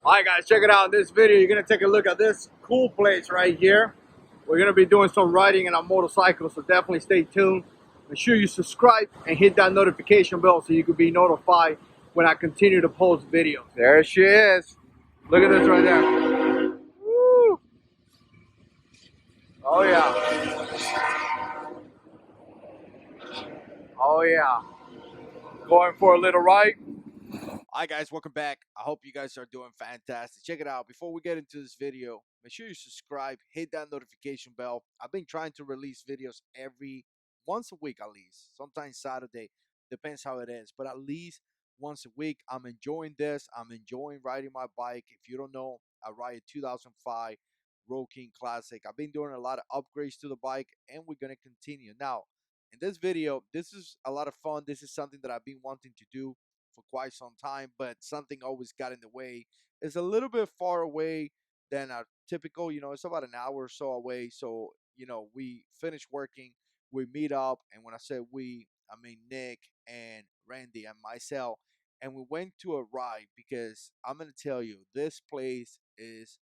Alright guys, check it out. In this video, you're going to take a look at this cool place right here. We're going to be doing some riding in our motorcycle, so definitely stay tuned. Make sure you subscribe and hit that notification bell so you can be notified when I continue to post videos. There she is. Look at this right there. Woo. Oh yeah. Oh yeah. Going for a little ride. Hi guys, welcome back. I hope you guys are doing fantastic. Check it out. Before we get into this video, make sure you subscribe, hit that notification bell. I've been trying to release videos every once a week at least. Sometimes Saturday, depends how it is, but at least once a week. I'm enjoying this. I'm enjoying riding my bike. If you don't know, I ride a 2005 Road King Classic. I've been doing a lot of upgrades to the bike, and we're gonna continue. Now, in this video, this is a lot of fun. This is something that I've been wanting to do for quite some time, but something always got in the way. It's a little bit far away than a typical, it's about an hour or so away. So, we finish working, we meet up, and when I say we, I mean Nick and Randy and myself, and we went to a ride because I'm gonna tell you, this place is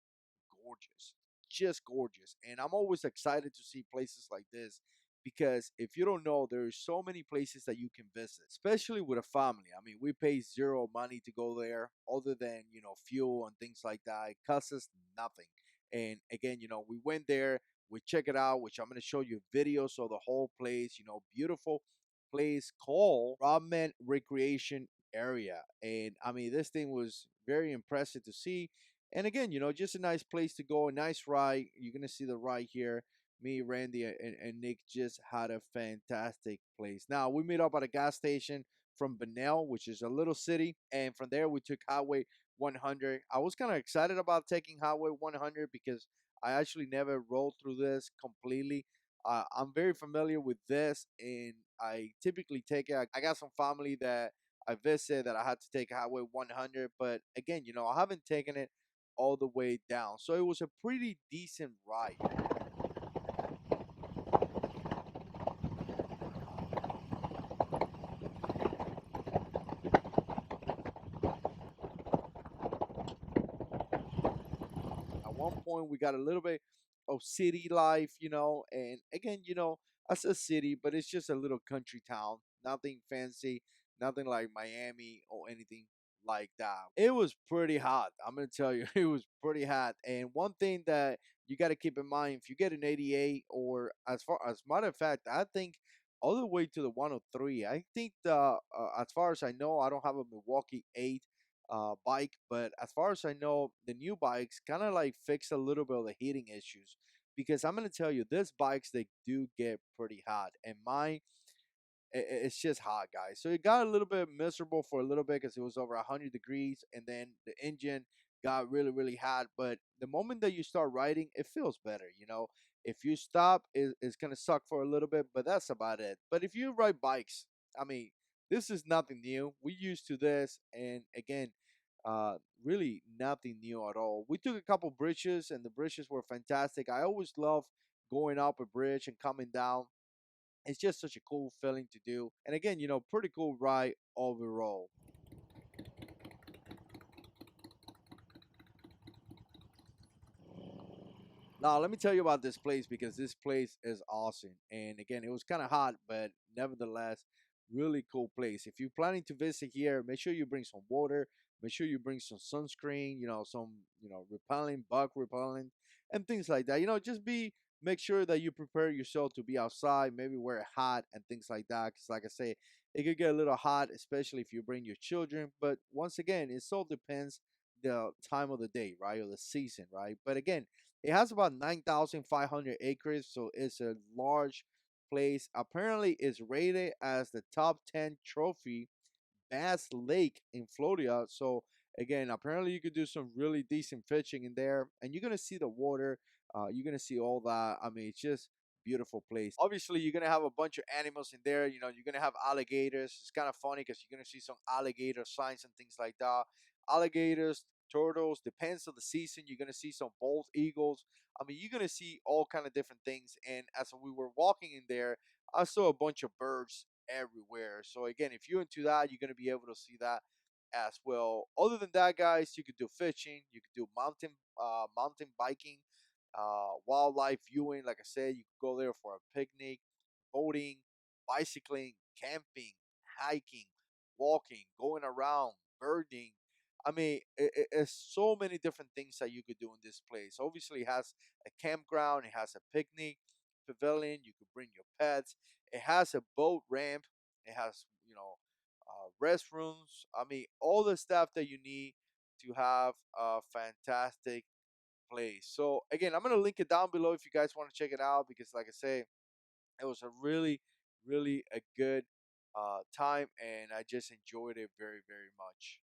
gorgeous, just gorgeous. And I'm always excited to see places like this because if you don't know, there's so many places that you can visit, especially with a family. I mean, we pay zero money to go there other than, fuel and things like that. It costs us nothing. And again, we went there, we check it out, which I'm going to show you videos of the whole place, beautiful place called Rodman Recreation Area. And I mean, this thing was very impressive to see. And again, just a nice place to go, a nice ride. You're gonna see the ride here. Me, Randy, and Nick just had a fantastic place. Now we meet up at a gas station from Benel, which is a little city, and from there we took Highway 100. I was kind of excited about taking Highway 100 because I actually never rolled through this completely. I'm very familiar with this, and I typically take it. I got some family that I visit that I had to take Highway 100, but again, I haven't taken it all the way down. So it was a pretty decent ride. At one point, we got a little bit of city life, and again, I said city, but it's just a little country town. Nothing fancy, nothing like Miami or anything like that. It was pretty hot. I'm gonna tell you, it was pretty hot. And one thing that you got to keep in mind, if you get an 88, or as matter of fact, I think all the way to the 103. I think as far as I know, I don't have a Milwaukee 8 bike, but as far as I know, the new bikes kind of like fix a little bit of the heating issues. Because I'm gonna tell you, these bikes they do get pretty hot, and mine it's just hot, guys. So it got a little bit miserable for a little bit because it was over 100 degrees, and then the engine got really, really hot. But the moment that you start riding, it feels better. If you stop, it's gonna suck for a little bit, but that's about it. But if you ride bikes, I mean, this is nothing new. We used to this, and again, uh, really nothing new at all. We took a couple bridges, and the bridges were fantastic. I always love going up a bridge and coming down. It's just such a cool feeling to do. And again, pretty cool ride overall. Now, let me tell you about this place because this place is awesome. And again, it was kind of hot, but nevertheless, really cool place. If you're planning to visit here, make sure you bring some water, make sure you bring some sunscreen, some, repellent, bug repellent, and things like that. Just make sure that you prepare yourself to be outside, maybe wear a hat and things like that. Because, like I say, it could get a little hot, especially if you bring your children. But once again, it all depends the time of the day, right, or the season, right? But again, it has about 9,500 acres, so it's a large place. Apparently, it's rated as the top 10 trophy Bass Lake in Florida. So again, apparently you could do some really decent fishing in there, and you're gonna see the water. You're gonna see all that. I mean, it's just beautiful place. Obviously, you're gonna have a bunch of animals in there. You're gonna have alligators. It's kind of funny because you're gonna see some alligator signs and things like that. Alligators, turtles. Depends on the season. You're gonna see some bald eagles. I mean, you're gonna see all kind of different things. And as we were walking in there, I saw a bunch of birds everywhere. So again, if you're into that, you're gonna be able to see that. as well. Other than that, guys, you could do fishing, you could do mountain biking, wildlife viewing. Like I said, you could go there for a picnic, boating, bicycling, camping, hiking, walking, going around, birding. I mean, it's so many different things that you could do in this place. Obviously, it has a campground, it has a picnic pavilion. You could bring your pets. It has a boat ramp. It has, restrooms. I mean, all the stuff that you need to have a fantastic place. So again, I'm gonna link it down below if you guys want to check it out because, like I say, it was a really, really a good time, and I just enjoyed it very, very much.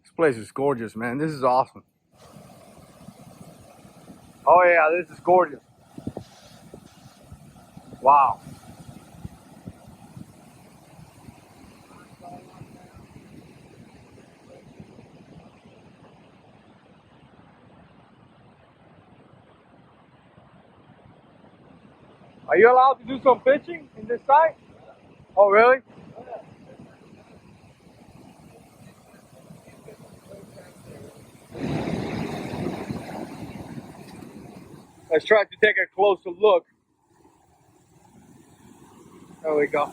This place is gorgeous, man. This is awesome. Oh yeah, this is gorgeous. Wow. Are you allowed to do some fishing in this site? Oh really? Let's try to take a closer look. There we go.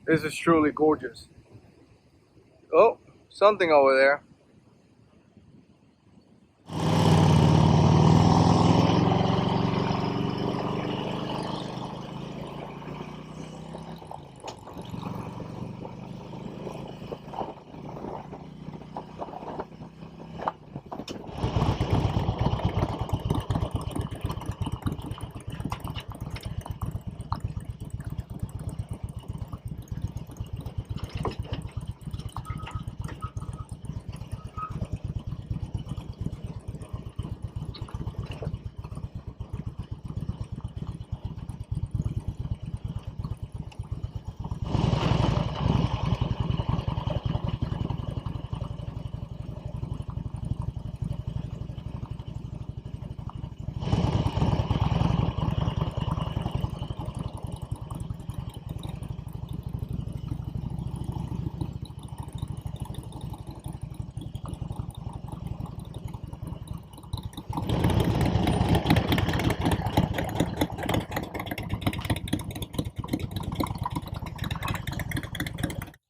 This is truly gorgeous. Oh, something over there.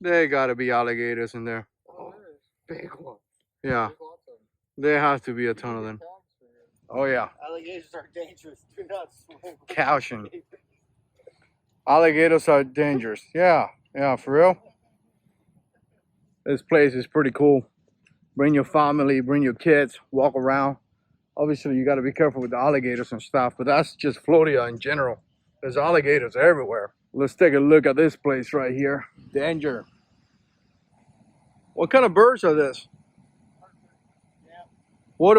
There gotta be alligators in there. Oh, big one. Yeah, there has to be a ton of them. Oh yeah. Alligators are dangerous. Do not swim. Caution. Alligators are dangerous. Yeah, yeah, for real. This place is pretty cool. Bring your family, bring your kids, walk around. Obviously, you got to be careful with the alligators and stuff, but that's just Florida in general. There's alligators everywhere. Let's take a look at this place right here. Danger. What kind of birds are this? Yeah. What?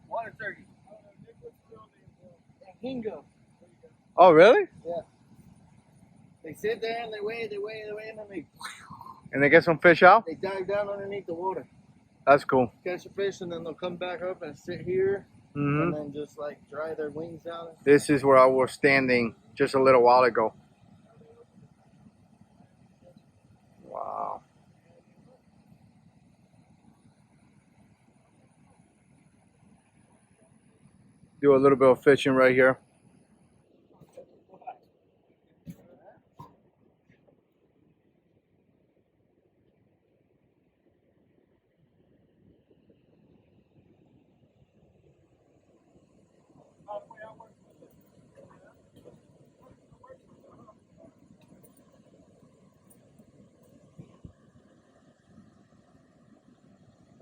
Water turkey. Hingo. Oh, really? Yeah. They sit there and they wait, and then And they get some fish out? they dive down underneath the water. That's cool. Catch a fish and then they'll come back up and sit here and then just like dry their wings out. This is where I was standing just a little while ago. Wow. Do a little bit of fishing right here.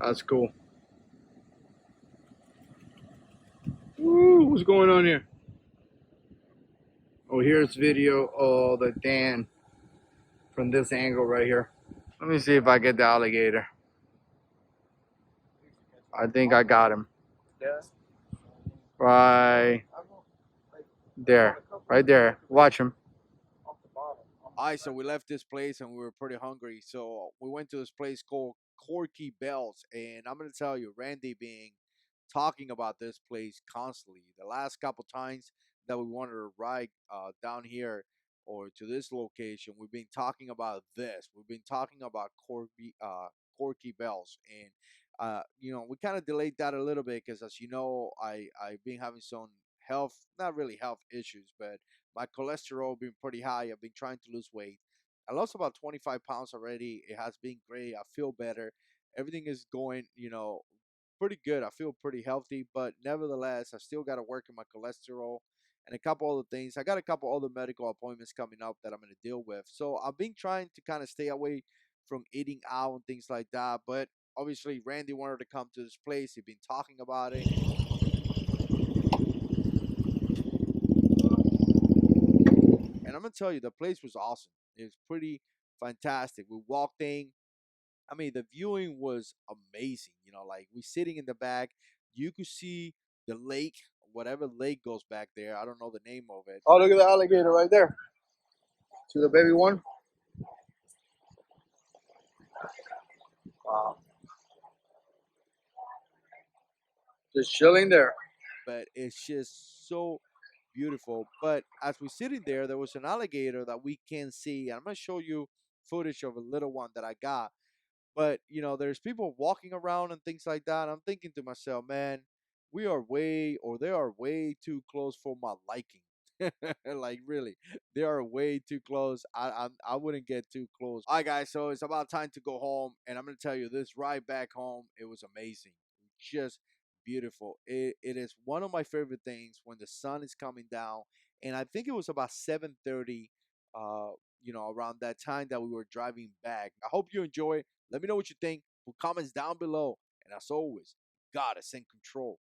That's cool. Woo, what's going on here? Oh, here's video of the dam from this angle right here. Let me see if I get the alligator. I think I got him. Yeah. Right there. Right there. Watch him. Alright, so we left this place and we were pretty hungry, so we went to this place called Corky Bells, and I'm gonna tell you, Randy being talking about this place constantly. The last couple times that we wanted to ride down here or to this location, we've been talking about this. We've been talking about Corky Bells, and we kind of delayed that a little bit because, as you know, I've been having some health, not really health issues, but my cholesterol been pretty high. I've been trying to lose weight. I lost about 25 pounds already. It has been great. I feel better. Everything is going, pretty good. I feel pretty healthy, but nevertheless, I still got to work on my cholesterol and a couple other things. I got a couple other medical appointments coming up that I'm going to deal with. So I've been trying to kind of stay away from eating out and things like that. But obviously, Randy wanted to come to this place. He'd been talking about it. And I'm gonna tell you, the place was awesome. It was pretty fantastic. We walked in. I mean, the viewing was amazing. Like we sitting in the back, you could see the lake, whatever lake goes back there. I don't know the name of it. Oh, look at the alligator right there. See the baby one? Wow. Just chilling there. But it's just so beautiful. But as we're sitting there was an alligator that we can see. And I'm gonna show you footage of a little one that I got. But there's people walking around and things like that. I'm thinking to myself, man, they are way too close for my liking. Like really, they are way too close. I wouldn't get too close. All right, guys. So it's about time to go home, and I'm gonna tell you, this ride back home, it was amazing, just beautiful. It is one of my favorite things when the sun is coming down, and I think it was about 7:30. Around that time that we were driving back. I hope you enjoy. Let me know what you think. Put comments down below. And as always, God is in control.